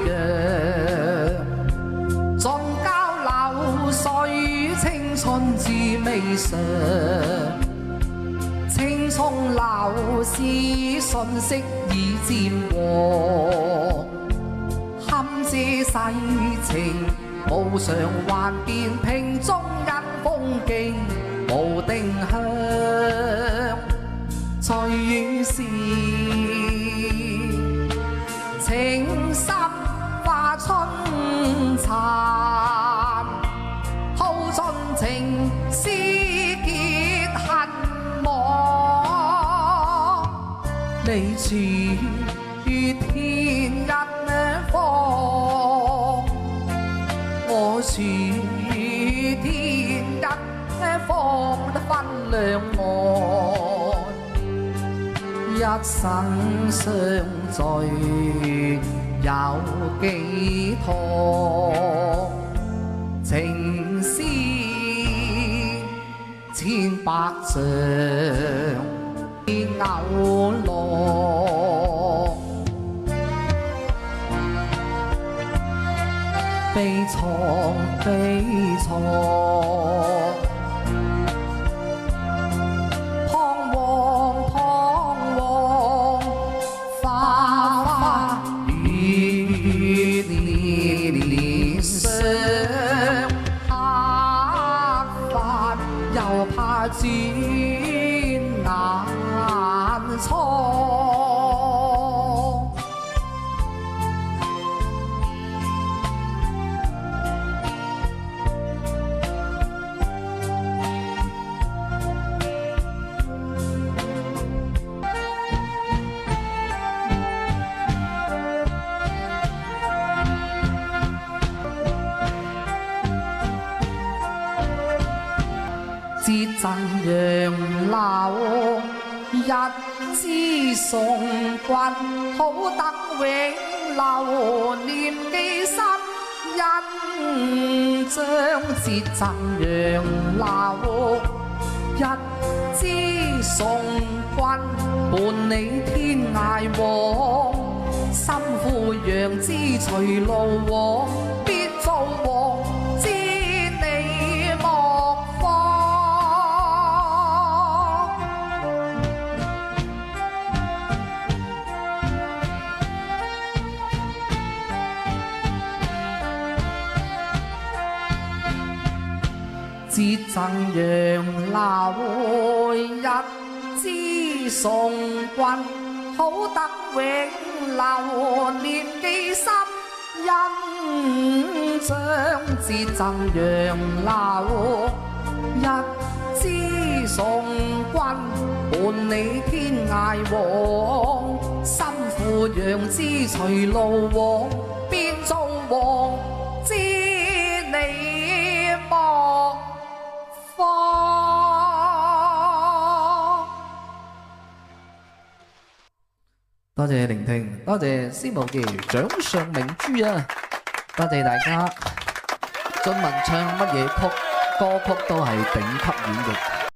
陽，盡交流水，青春滋味上。青蔥流絲，信息已漸黃。堪知世情無常幻變，瓶中因風勁無定向。隨緣時，情深化春殘，耗盡情絲結恨網。你似天一方，我似天一方得分兩岸。一生相聚有幾趟，情絲千百丈偶落。悲愴悲愴，彷徨彷徨，花花雨連想，黑髮又怕轉難錯。節贈楊柳，一枝送君，好得永留念記心。印章節贈楊柳，一枝送君，伴你天涯往。心付楊枝隨路往，必造王。節贈楊柳，一枝送君，好得永留念記心。印章節贈楊柳，一枝送君，伴你天涯往。心付楊枝隨路往，變做王，知你莫放。多謝聆聽，多謝司徒傑掌上明珠啊！多謝大家。俊文唱乜嘢曲歌曲都係頂級演繹。